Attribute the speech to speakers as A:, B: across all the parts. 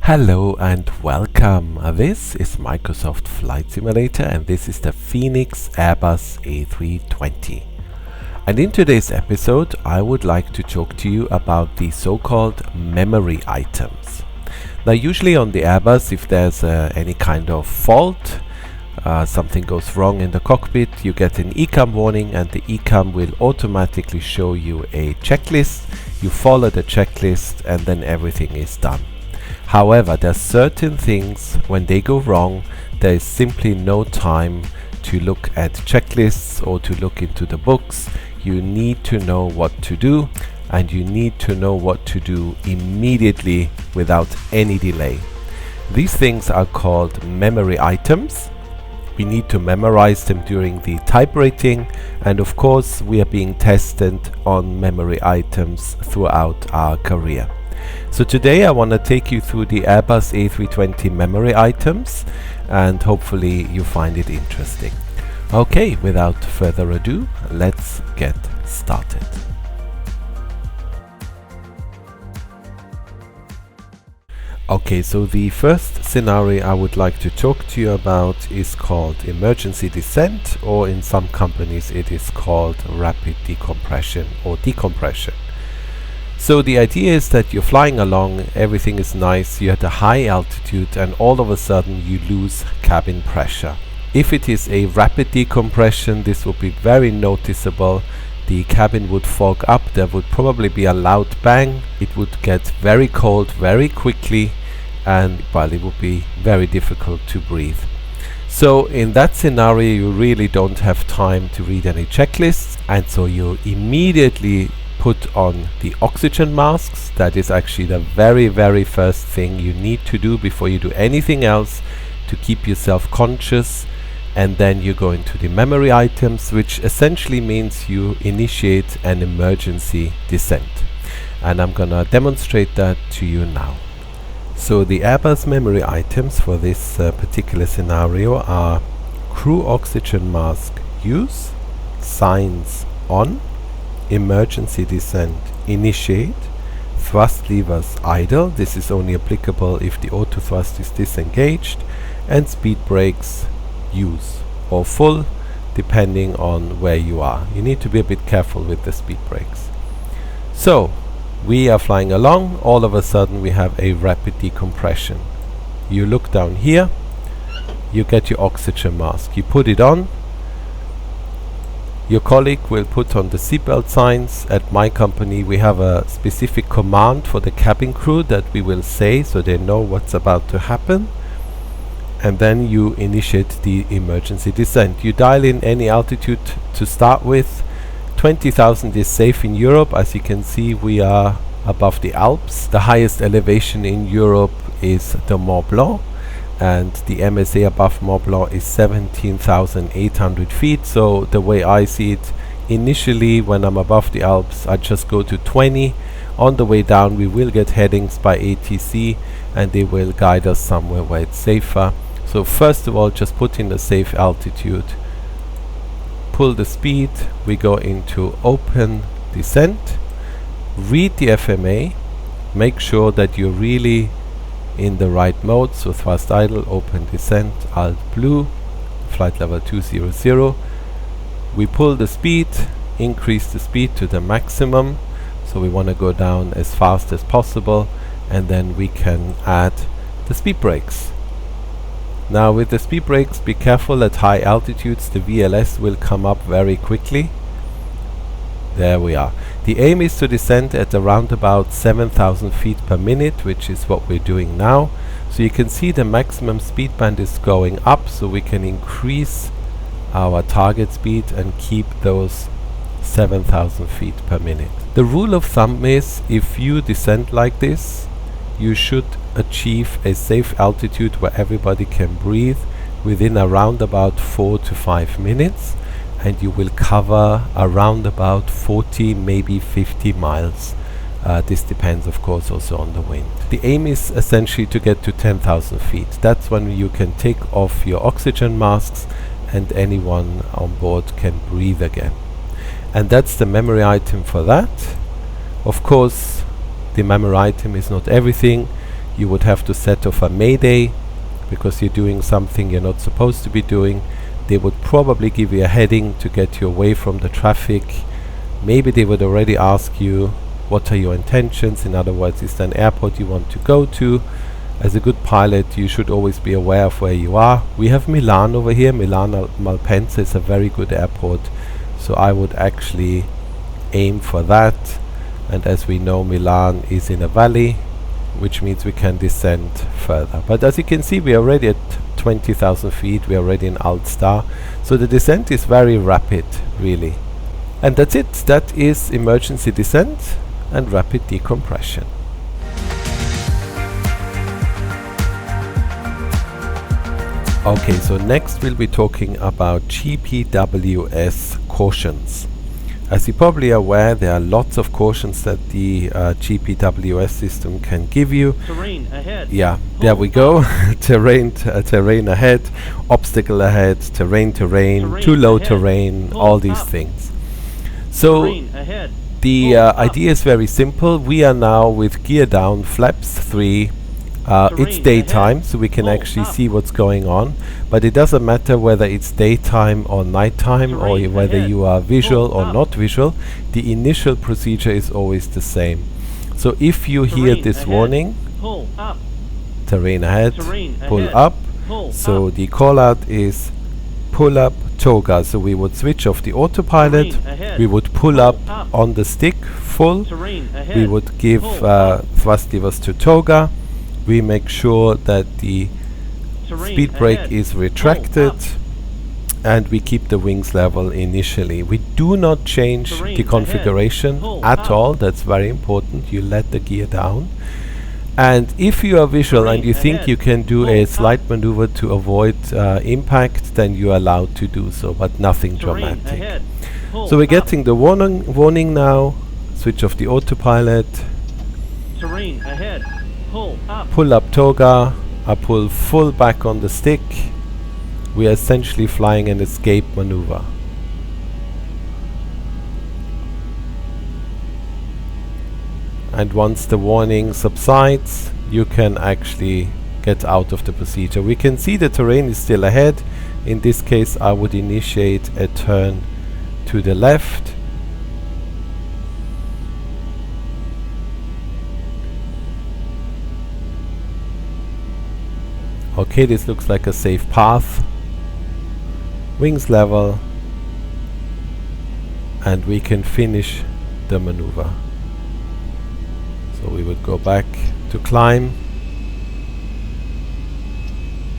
A: Hello and welcome. This is Microsoft Flight Simulator and this is the Phoenix Airbus A320. And in today's episode I would like to talk to you about the so-called memory items. Now usually on the Airbus, if there's any kind of fault, something goes wrong in the cockpit, you get an ECAM warning and the ECAM will automatically show you a checklist. You follow the checklist and then everything is done. However, there are certain things, when they go wrong, there is simply no time to look at checklists or to look into the books. You need to know what to do, and you need to know what to do immediately without any delay. These things are called memory items. We need to memorize them during the type rating, and of course we are being tested on memory items throughout our career. So today I want to take you through the Airbus A320 memory items and hopefully you find it interesting. Okay, without further ado, let's get started. Okay, so the first scenario I would like to talk to you about is called emergency descent, or in some companies it is called rapid decompression or decompression. So the idea is that you're flying along, everything is nice, you're at a high altitude and all of a sudden you lose cabin pressure. If it is a rapid decompression, this will be very noticeable. The cabin would fog up, there would probably be a loud bang, it would get very cold very quickly, and well, it would be very difficult to breathe. So in that scenario you really don't have time to read any checklists, and so you immediately put on the oxygen masks. That is actually the very first thing you need to do before you do anything else to keep yourself conscious. And then you go into the memory items, which essentially means you initiate an emergency descent. And I'm gonna demonstrate that to you now. So the Airbus memory items for this particular scenario are crew oxygen mask use, signs on, emergency descent initiate, thrust levers idle, this is only applicable if the auto thrust is disengaged, and speed brakes use or full depending on where you are. You need to be a bit careful with the speed brakes. So we are flying along, all of a sudden we have a rapid decompression. You look down here, you get your oxygen mask, you put it on. Your colleague will put on the seatbelt signs. At my company we have a specific command for the cabin crew that we will say so they know what's about to happen. And then you initiate the emergency descent. You dial in any altitude to start with. 20,000 is safe in Europe. As you can see, we are above the Alps. The highest elevation in Europe is the Mont Blanc, and the MSA above Mont Blanc is 17,800 feet. So the way I see it, initially when I'm above the Alps I just go to 20. On the way down we will get headings by ATC and they will guide us somewhere where it's safer. So first of all, just put in a safe altitude, pull the speed, we go into open descent, read the FMA, make sure that you're really in the right mode. So thrust idle, open descent, alt blue, flight level 200. We pull the speed, increase the speed to the maximum, so we want to go down as fast as possible, and then we can add the speed brakes. Now with the speed brakes, be careful at high altitudes, the VLS will come up very quickly. There we are. The aim is to descend at around about 7,000 feet per minute, which is what we're doing now. So you can see the maximum speed band is going up, so we can increase our target speed and keep those 7,000 feet per minute. The rule of thumb is, if you descend like this, you should achieve a safe altitude where everybody can breathe within around about 4 to 5 minutes. And you will cover around about 40, maybe 50 miles. This depends of course also on the wind. The aim is essentially to get to 10,000 feet. That's when you can take off your oxygen masks and anyone on board can breathe again. And that's the memory item for that. Of course, the memory item is not everything. you would have to set off a mayday because you're doing something you're not supposed to be doing. They would probably give you a heading to get you away from the traffic. Maybe they would already ask you, what are your intentions? In other words, is there an airport you want to go to? As a good pilot, you should always be aware of where you are. We have Milan over here. Milan Malpensa is a very good airport, so I would actually aim for that. And as we know, Milan is in a valley, which means we can descend further. But as you can see, we are already at 20,000 feet. We are already in Alt Star, so the descent is very rapid, really. And that's it. That is emergency descent and rapid decompression. Okay, so next we'll be talking about GPWS cautions. As you're probably aware, there are lots of cautions that the GPWS system can give you.
B: Terrain ahead.
A: Yeah, there we go. terrain ahead, obstacle ahead, terrain, too low
B: ahead.
A: terrain,
B: Pull
A: all these
B: up.
A: things. So
B: Terrain ahead.
A: the
B: Pull up.
A: idea is very simple. We are now with gear down, flaps 3. It's
B: Terrain
A: daytime,
B: ahead.
A: so we can
B: Pull
A: actually
B: up.
A: see what's going on, but it doesn't matter whether it's daytime or nighttime, or
B: Terrain
A: whether
B: ahead.
A: you are visual
B: Pull
A: or
B: up.
A: not visual. The initial procedure is always the same. So if you hear
B: Terrain
A: this
B: ahead.
A: warning,
B: Pull up.
A: terrain ahead,
B: Terrain
A: pull
B: ahead.
A: up,
B: Pull
A: so
B: up.
A: the call out is pull up toga. So we would switch off the autopilot,
B: Terrain ahead.
A: we would pull
B: Pull
A: up
B: up.
A: on the stick full,
B: Terrain ahead.
A: we would give
B: Pull up.
A: thrust levers to toga. We make sure that the
B: Terrain
A: speed brake
B: ahead.
A: is
B: Pull
A: retracted,
B: up.
A: and we keep the wings level initially. We do not change
B: Terrain
A: the
B: ahead.
A: configuration
B: Pull
A: at
B: up.
A: all. That's very important. You let the gear down. And if you are visual and
B: Terrain
A: you think
B: ahead.
A: you can do
B: Pull
A: a
B: up.
A: slight maneuver to avoid impact, then you are allowed to do so, but nothing
B: Terrain
A: dramatic.
B: ahead. Pull
A: So we're
B: up.
A: getting the warning now. Switch off the autopilot.
B: Terrain ahead. Pull up.
A: Pull up toga. I pull full back on the stick. We are essentially flying an escape maneuver. And once the warning subsides, you can actually get out of the procedure. We can see the terrain is still ahead. In this case, I would initiate a turn to the left. Okay, this looks like a safe path. Wings level, and we can finish the maneuver. So we would go back to climb,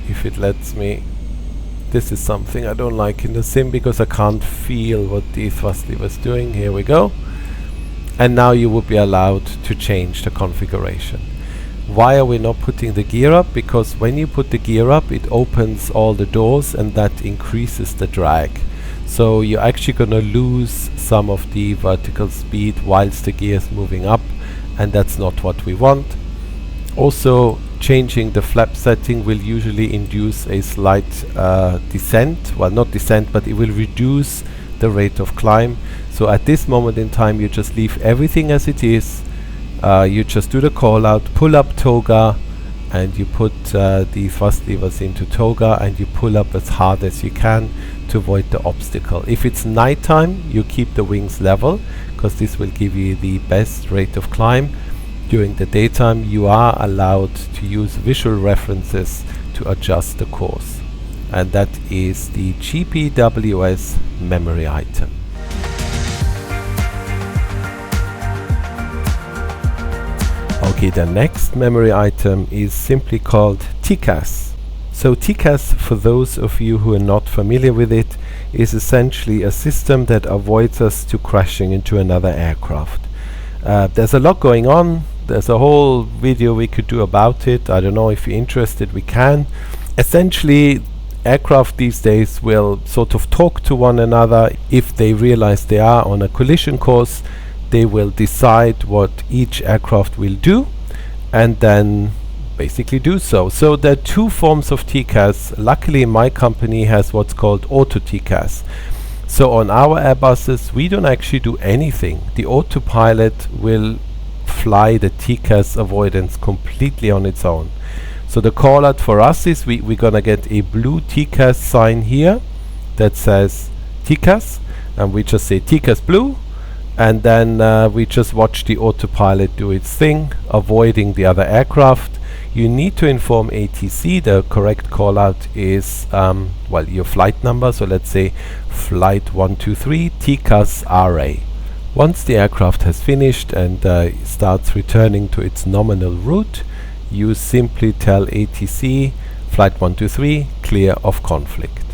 A: if it lets me. This is something I don't like in the sim because I can't feel what the thrust lever is doing. Here we go. And now you would be allowed to change the configuration. Why are we not putting the gear up? Because when you put the gear up, it opens all the doors and that increases the drag. So you're actually going to lose some of the vertical speed whilst the gear is moving up, and that's not what we want. Also, changing the flap setting will usually induce a slight descent. Well, not descent, but it will reduce the rate of climb. So at this moment in time, you just leave everything as it is. You just do the call out, pull up toga, and you put the thrust levers into toga, and you pull up as hard as you can to avoid the obstacle. If it's nighttime, you keep the wings level, because this will give you the best rate of climb. During the daytime, you are allowed to use visual references to adjust the course. And that is the GPWS memory item. Okay, the next memory item is simply called TCAS. So TCAS, for those of you who are not familiar with it, is essentially a system that avoids us to crashing into another aircraft. There's a lot going on. There's a whole video we could do about it. I don't know if you're interested, we can. Essentially, aircraft these days will sort of talk to one another. If they realize they are on a collision course, they will decide what each aircraft will do and then basically do so. So there are two forms of TCAS. Luckily, my company has what's called auto TCAS. So on our Airbuses, we don't actually do anything. The autopilot will fly the TCAS avoidance completely on its own. So the call out for us is we're gonna get a blue TCAS sign here that says TCAS, and we just say TCAS blue, and then we just watch the autopilot do its thing, avoiding the other aircraft. You need to inform ATC. The correct call out is well, your flight number, so let's say flight 123 TCAS RA. Once the aircraft has finished and starts returning to its nominal route, you simply tell ATC flight 123 clear of conflict.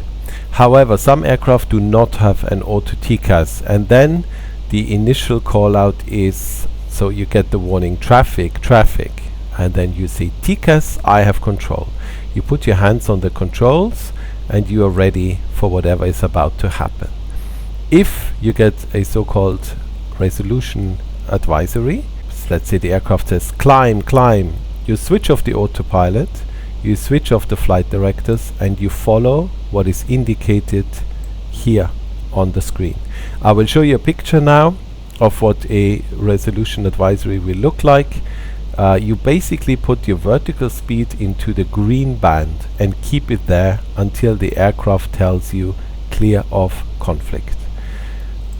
A: However, some aircraft do not have an auto TCAS, and then the initial call out is, so you get the warning traffic, and then you say TCAS, I have control. You put your hands on the controls and you are ready for whatever is about to happen. If you get a so-called resolution advisory, let's say the aircraft says climb, you switch off the autopilot, you switch off the flight directors, and you follow what is indicated here on the screen. I will show you a picture now of what a resolution advisory will look like. You basically put your vertical speed into the green band and keep it there until the aircraft tells you clear of conflict.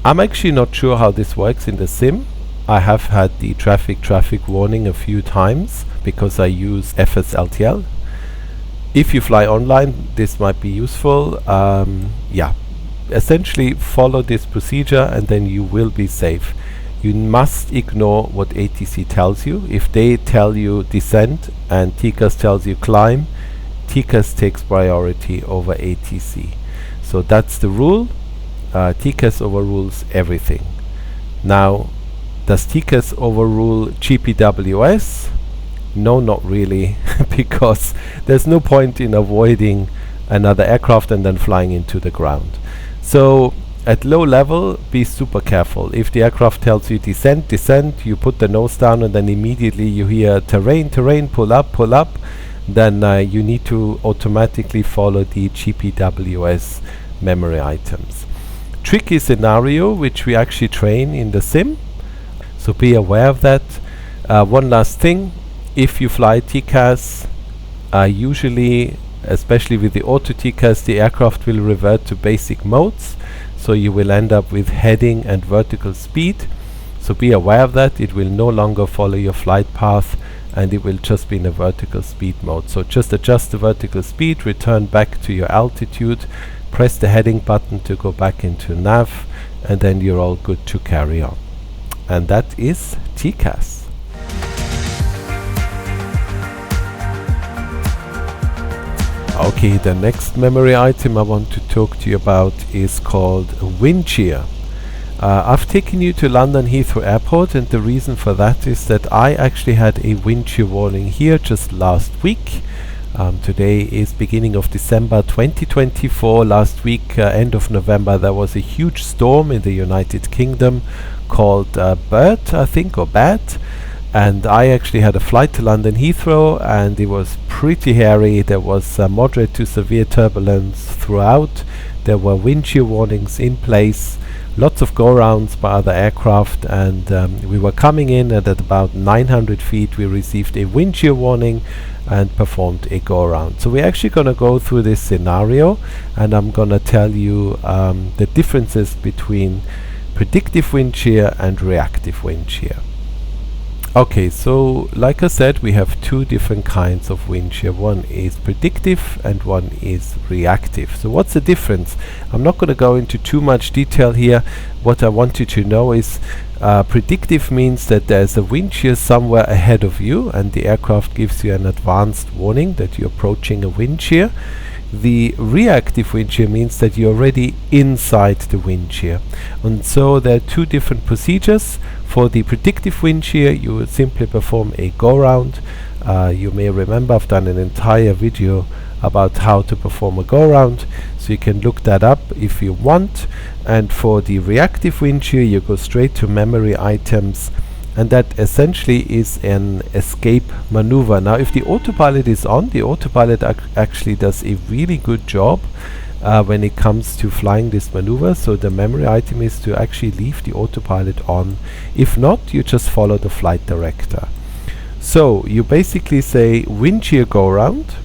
A: I'm actually not sure how this works in the sim. I have had the traffic warning a few times because I use FSLTL. If you fly online, this might be useful. Yeah, essentially follow this procedure and then you will be safe. You must ignore what ATC tells you. If they tell you descent and TCAS tells you climb, TCAS takes priority over ATC. So that's the rule. TCAS overrules everything. Now, does TCAS overrule GPWS? No, not really, because there's no point in avoiding another aircraft and then flying into the ground. So at low level, be super careful. If the aircraft tells you descent, you put the nose down and then immediately you hear terrain, pull up, then you need to automatically follow the GPWS memory items. Tricky scenario, which we actually train in the sim, so be aware of that. One last thing, if you fly TCAS, usually, especially with the auto TCAS, the aircraft will revert to basic modes. So you will end up with heading and vertical speed. So be aware of that. It will no longer follow your flight path and it will just be in a vertical speed mode. So just adjust the vertical speed, return back to your altitude, press the heading button to go back into nav, and then you're all good to carry on. And that is TCAS. Okay, the next memory item I want to talk to you about is called Windshear. I've taken you to London Heathrow Airport, and the reason for that is that I actually had a Windshear warning here just last week. Today is beginning of December 2024. Last week, end of November, there was a huge storm in the United Kingdom called Bert, I think, or Bat. And I actually had a flight to London Heathrow, and it was pretty hairy. There was moderate to severe turbulence throughout. There were Windshear warnings in place, lots of go-rounds by other aircraft, and we were coming in, and at about 900 feet we received a Windshear warning and performed a go-around. So we're actually going to go through this scenario, and I'm going to tell you the differences between predictive wind shear and reactive wind shear. Okay, so like I said, we have two different kinds of wind shear. One is predictive and one is reactive. So what's the difference? I'm not going to go into too much detail here. What I want you to know is predictive means that there's a wind shear somewhere ahead of you and the aircraft gives you an advanced warning that you're approaching a wind shear. The reactive wind shear means that you're already inside the wind shear. And so there are two different procedures. For the predictive wind shear, you would simply perform a go-round. You may remember I've done an entire video about how to perform a go-round, so you can look that up if you want. And for the reactive wind shear, you go straight to memory items, and that essentially is an escape maneuver. Now if the autopilot is on, the autopilot actually does a really good job when it comes to flying this maneuver. So the memory item is to actually leave the autopilot on. If not, you just follow the flight director. So you basically say Windshear go around,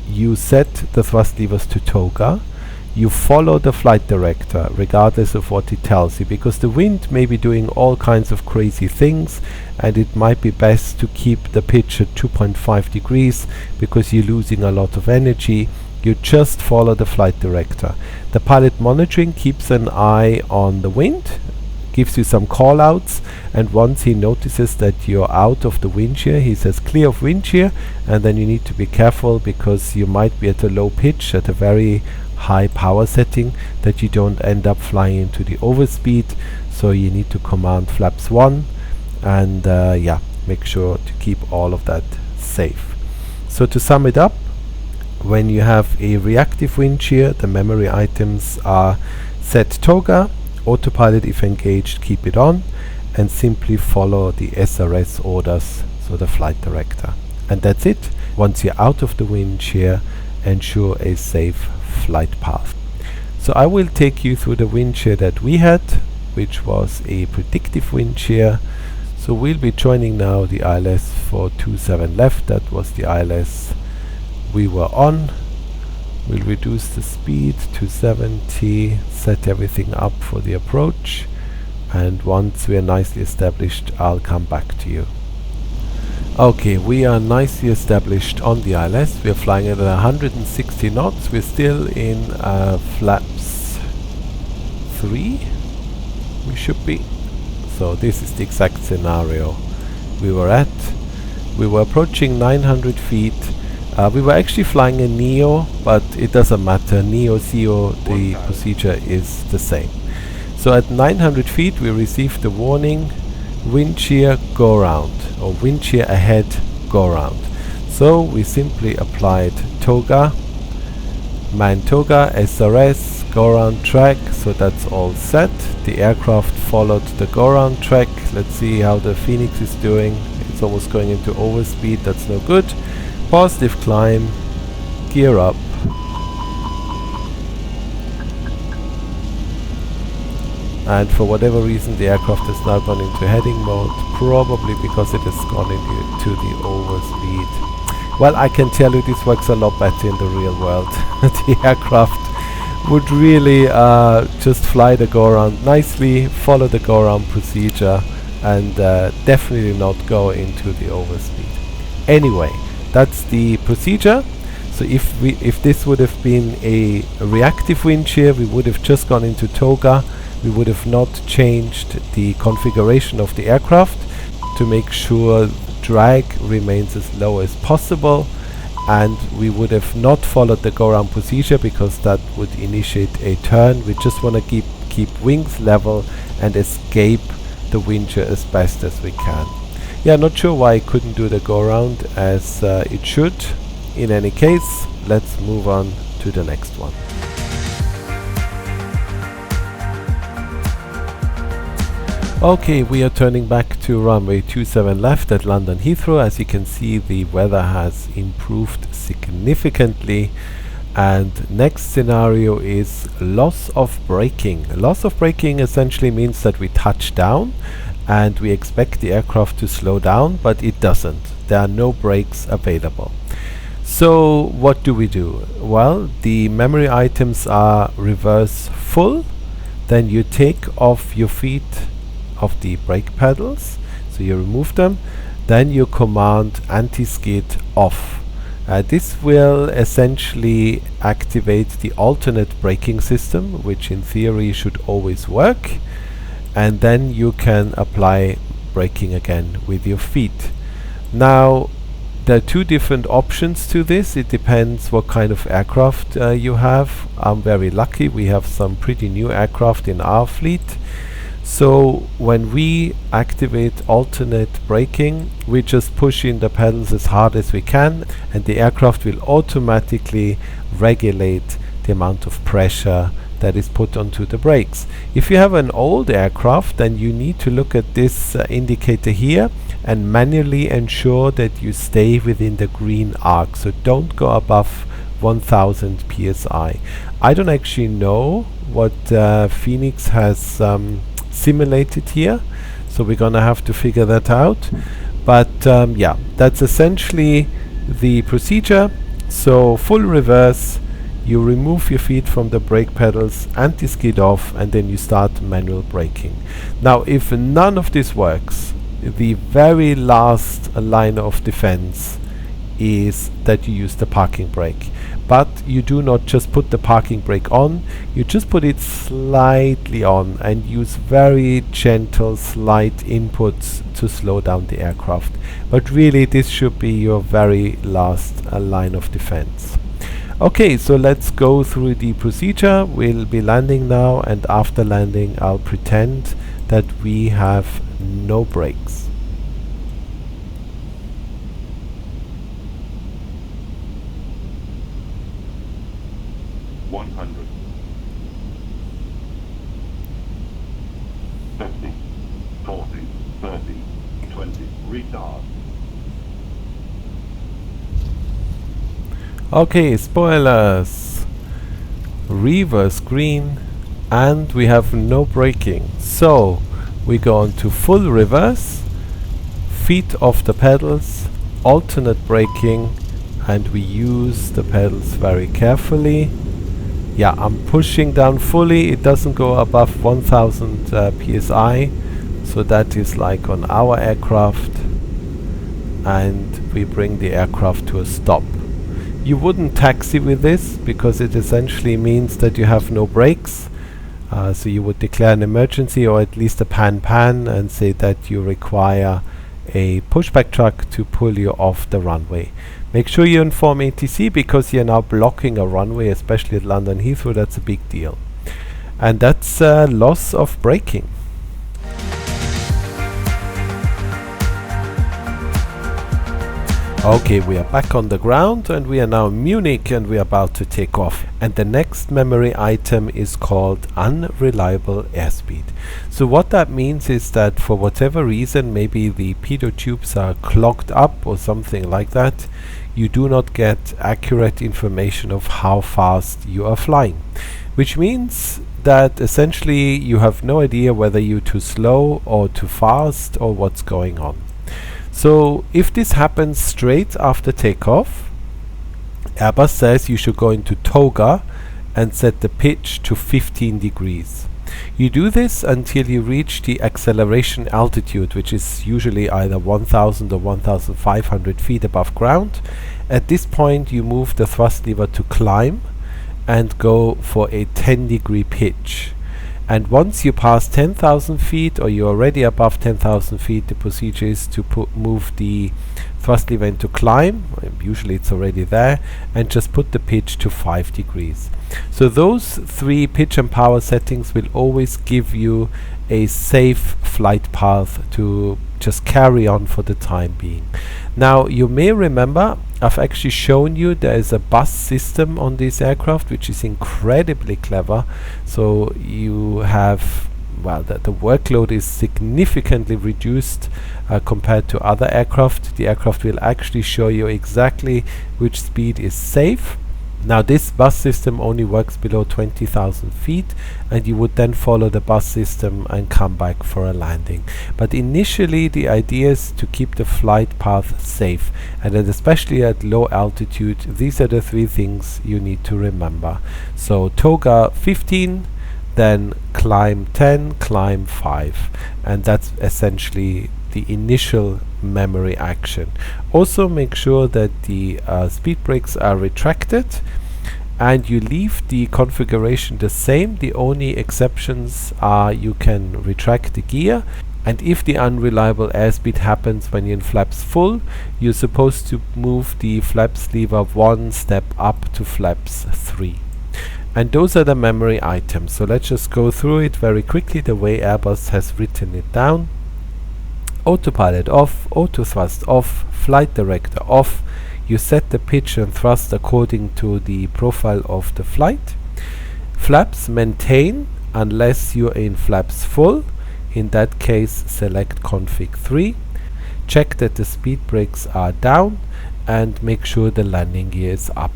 A: you set the thrust levers to toga, you follow the flight director regardless of what it tells you, because the wind may be doing all kinds of crazy things, and it might be best to keep the pitch at 2.5 degrees because you're losing a lot of energy. You just follow the flight director. The pilot monitoring keeps an eye on the wind, gives you some call outs, and once he notices that you're out of the wind shear, he says clear of wind shear, and then you need to be careful because you might be at a low pitch at a very high power setting, that you don't end up flying into the overspeed. So you need to command flaps 1 and make sure to keep all of that safe. So to sum it up, when you have a reactive wind shear, the memory items are set toga, autopilot if engaged, keep it on, and simply follow the SRS orders, so the flight director. And that's it. Once you're out of the wind shear, ensure a safe flight path. So I will take you through the wind shear that we had, which was a predictive wind shear. So we'll be joining now the ILS for 27 left. That was the ILS we were on. We'll reduce the speed to 70, set everything up for the approach, and once we are nicely established, I'll come back to you. Okay, we are nicely established on the ILS. We are flying at 160 knots. We're still in flaps 3, we should be. So this is the exact scenario we were at. We were approaching 900 feet. We were actually flying a NEO, but it doesn't matter. NEO, CO, the procedure is the same. So at 900 feet we received the warning, wind shear go around, or wind shear ahead go around. So we simply applied toga, man toga, SRS, go around track, so that's all set. The aircraft followed the go around track. Let's see how the Phoenix is doing. It's almost going into overspeed, that's no good. Positive climb, gear up. And for whatever reason the aircraft has now gone into heading mode, probably because it has gone into the overspeed. Well, I can tell you this works a lot better in the real world. The aircraft would really just fly the go around nicely, follow the go around procedure, and definitely not go into the overspeed. Anyway, that's the procedure. So if this would have been a reactive wind shear, we would have just gone into toga. We would have not changed the configuration of the aircraft to make sure drag remains as low as possible, and we would have not followed the go around procedure because that would initiate a turn. We just want to keep wings level and escape the wind shear as best as we can. Yeah, not sure why I couldn't do the go around as it should. In any case, let's move on to the next one. Okay, we are turning back to runway 27 left at London Heathrow. As you can see, the weather has improved significantly, and next scenario is loss of braking. Loss of braking essentially means that we touch down and we expect the aircraft to slow down, but it doesn't. There are no brakes available. So what do we do? Well, the memory items are reverse full. Then you take off your feet of the brake pedals, so you remove them. Then you command anti-skid off. This will essentially activate the alternate braking system, which in theory should always work, and then you can apply braking again with your feet. Now there are two different options to this. It depends what kind of aircraft you have. I'm very lucky, we have some pretty new aircraft in our fleet. So when we activate alternate braking, we just push in the pedals as hard as we can, and the aircraft will automatically regulate the amount of pressure that is put onto the brakes. If you have an old aircraft, then you need to look at this indicator here and manually ensure that you stay within the green arc, so don't go above 1000 psi. I don't actually know what Phoenix has simulated here, so we're gonna have to figure that out. But yeah, that's essentially the procedure. So full reverse, you remove your feet from the brake pedals, anti-skid off, and then you start manual braking. Now if none of this works, the very last line of defense is that you use the parking brake. But you do not just put the parking brake on, you just put it slightly on and use very gentle slight inputs to slow down the aircraft. But really this should be your very last line of defense. Okay, so let's go through the procedure. We'll be landing now, and after landing I'll pretend that we have no brakes.
C: 100, 50, 40, 30, 20, retard.
A: Okay, spoilers. Reverse green, and we have no braking. So we go on to full reverse, feet off the pedals, alternate braking, and we use the pedals very carefully. Yeah, I'm pushing down fully. It doesn't go above 1000 psi, so that is like on our aircraft, and we bring the aircraft to a stop. You wouldn't taxi with this because it essentially means that you have no brakes, so you would declare an emergency or at least a pan and say that you require a pushback truck to pull you off the runway. Make sure you inform ATC because you're now blocking a runway, especially at London Heathrow. That's a big deal. And that's loss of braking. Okay, we are back on the ground and we are now in Munich and we are about to take off. And the next memory item is called Unreliable Airspeed. So what that means is that for whatever reason, maybe the pitot tubes are clogged up or something like that, you do not get accurate information of how fast you are flying. Which means that essentially you have no idea whether you're too slow or too fast or what's going on. So if this happens straight after takeoff, Airbus says you should go into toga and set the pitch to 15 degrees. You do this until you reach the acceleration altitude, which is usually either 1000 or 1500 feet above ground. At this point you move the thrust lever to climb and go for a 10-degree pitch. And once you pass 10,000 feet or you're already above 10,000 feet, the procedure is to move the thrust lever into climb, usually it's already there, and just put the pitch to 5 degrees. So those three pitch and power settings will always give you a safe flight path to just carry on for the time being. Now you may remember I've actually shown you there is a bus system on this aircraft which is incredibly clever. So you have, well, the workload is significantly reduced compared to other aircraft. The aircraft will actually show you exactly which speed is safe. Now this bus system only works below 20,000 feet, and you would then follow the bus system and come back for a landing. But initially the idea is to keep the flight path safe, and then especially at low altitude, these are the three things you need to remember. So toga 15, then climb 10, climb 5, and that's essentially the initial memory action. Also make sure that the speed brakes are retracted and you leave the configuration the same. The only exceptions are you can retract the gear, and if the unreliable airspeed happens when you're in flaps full, you're supposed to move the flaps lever one step up to flaps 3. And those are the memory items. So let's just go through it very quickly the way Airbus has written it down. Autopilot off, auto thrust off, flight director off. You set the pitch and thrust according to the profile of the flight. Flaps maintain unless you're in flaps full. In that case, select config 3. Check that the speed brakes are down and make sure the landing gear is up.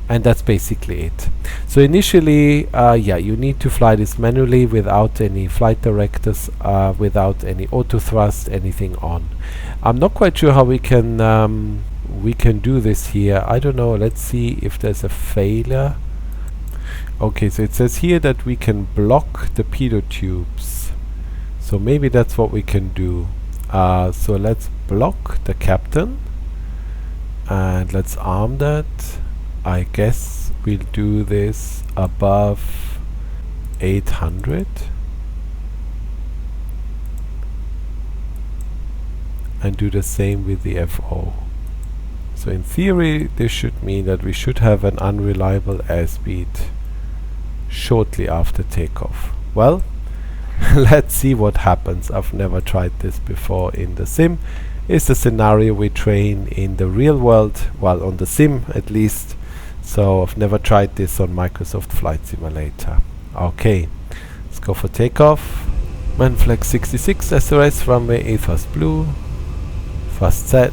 A: and that's basically it. So initially, yeah, you need to fly this manually without any flight directors, without any auto thrust, anything on. I'm not quite sure how we can do this here. I don't know. Let's see if there's a failure. Okay, so it says here that we can block the pitot tubes. So maybe that's what we can do. So let's block the captain and let's arm that. I guess we'll do this above 800 and do the same with the FO. So in theory this should mean that we should have an unreliable airspeed shortly after takeoff. Well, let's see what happens. I've never tried this before in the sim. It's the scenario we train in the real world, well, on the sim at least. So I've never tried this on Microsoft Flight Simulator. Okay, let's go for takeoff. Man flag 66 SRS, runway 8 fast blue, fast set.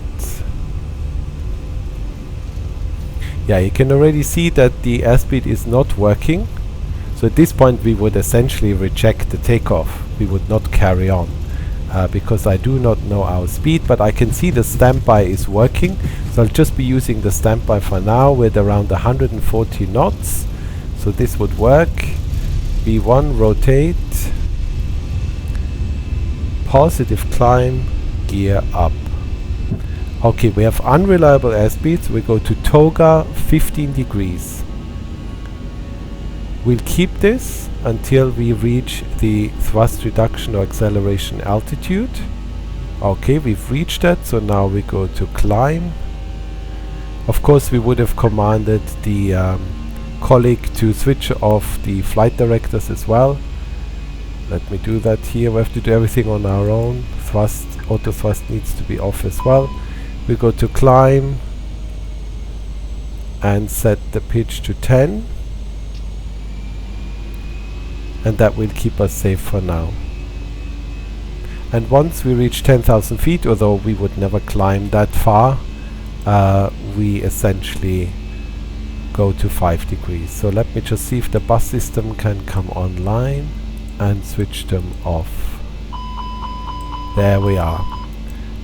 A: Yeah, you can already see that the airspeed is not working. So at this point we would essentially reject the takeoff. We would not carry on because I do not know our speed, but I can see the standby is working. So I'll just be using the standby for now with around 140 knots. So this would work. V1 rotate, positive climb, gear up. Okay, we have unreliable airspeeds. We go to toga 15 degrees. We'll keep this until we reach the thrust reduction or acceleration altitude. Okay, we've reached that, so now we go to climb. Of course, we would have commanded the colleague to switch off the flight directors as well. Let me do that here. We have to do everything on our own. Thrust, auto thrust needs to be off as well. We go to climb and set the pitch to 10. And that will keep us safe for now. And once we reach 10,000 feet, although we would never climb that far, we essentially go to 5 degrees. So let me just see if the bus system can come online and switch them off. There we are.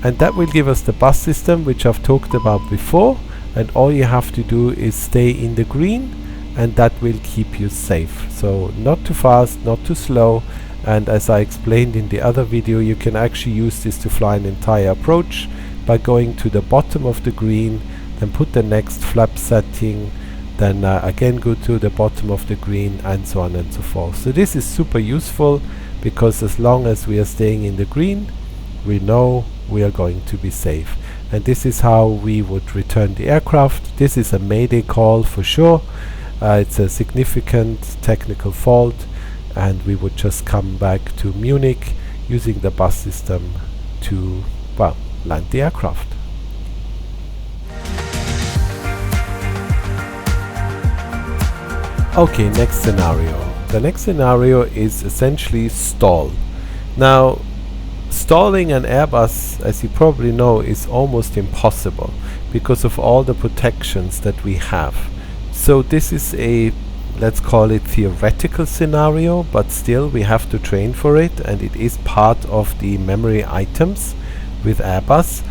A: And that will give us the bus system, which I've talked about before, and all you have to do is stay in the green, and that will keep you safe. So not too fast, not too slow, and as I explained in the other video, you can actually use this to fly an entire approach by going to the bottom of the green, then put the next flap setting, then again go to the bottom of the green, and so on and so forth. So this is super useful because as long as we are staying in the green, we know we are going to be safe. And this is how we would return the aircraft. This is a mayday call for sure. It's a significant technical fault, and we would just come back to Munich using the bus system to, well, land the aircraft. Okay, next scenario. The next scenario is essentially stall. Now, stalling an Airbus, as you probably know, is almost impossible because of all the protections that we have. So this is a, let's call it theoretical scenario, but still we have to train for it, and it is part of the memory items with Airbus.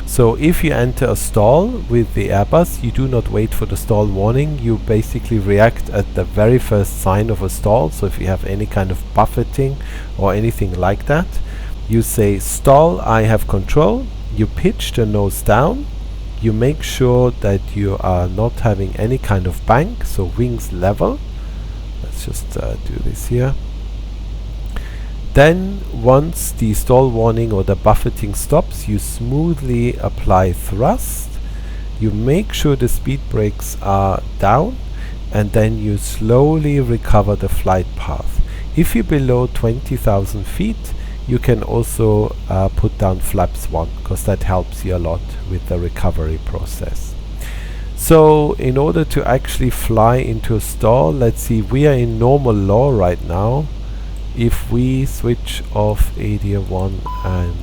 A: So if you enter a stall with the Airbus, you do not wait for the stall warning. You basically react at the very first sign of a stall. So if you have any kind of buffeting or anything like that, you say stall, I have control. You pitch the nose down. You make sure that you are not having any kind of bank, so wings level. Let's just do this here. Then once the stall warning or the buffeting stops, you smoothly apply thrust. You make sure the speed brakes are down, and then you slowly recover the flight path. If you're below 20,000 feet, you can also put down flaps 1, because that helps you a lot with the recovery process. So in order to actually fly into a stall, let's see, we are in normal law right now. If we switch off ADIR 1 and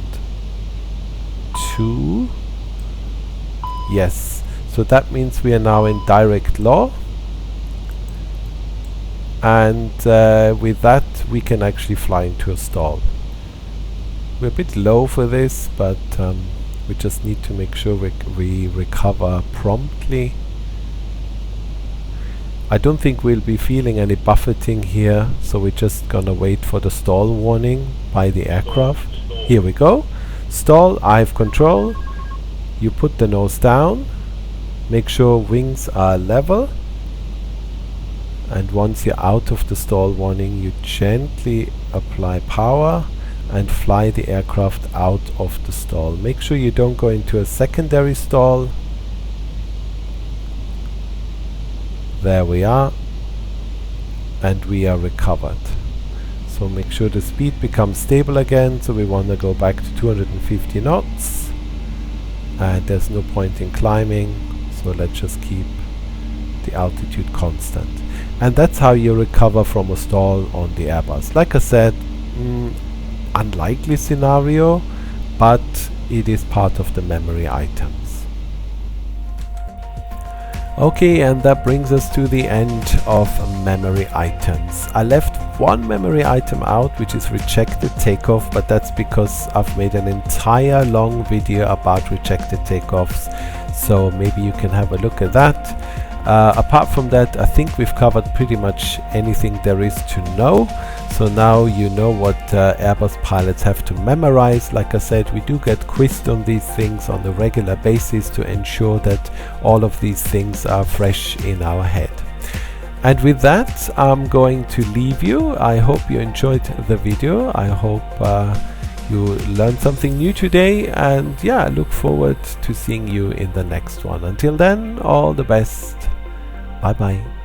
A: 2, yes, So that means we are now in direct law, and with that we can actually fly into a stall. We're a bit low for this, but we just need to make sure we recover promptly. I don't think we'll be feeling any buffeting here, so we're just gonna wait for the stall warning by the aircraft. Here we go. Stall, I have control. You put the nose down, make sure wings are level, and once you're out of the stall warning, you gently apply power and fly the aircraft out of the stall. Make sure you don't go into a secondary stall. There we are, and we are recovered. So make sure the speed becomes stable again. So we want to go back to 250 knots, and there's no point in climbing, so let's just keep the altitude constant. And that's how you recover from a stall on the Airbus. Like I said, unlikely scenario, but it is part of the memory items. Okay, and that brings us to the end of memory items. I left one memory item out, which is rejected takeoff, but that's because I've made an entire long video about rejected takeoffs, so maybe you can have a look at that. Apart from that, I think we've covered pretty much anything there is to know. So now you know what Airbus pilots have to memorize. Like I said, we do get quizzed on these things on a regular basis to ensure that all of these things are fresh in our head. And with that, I'm going to leave you. I hope you enjoyed the video. I hope you learned something new today, and yeah, I look forward to seeing you in the next one. Until then, all the best. Bye bye.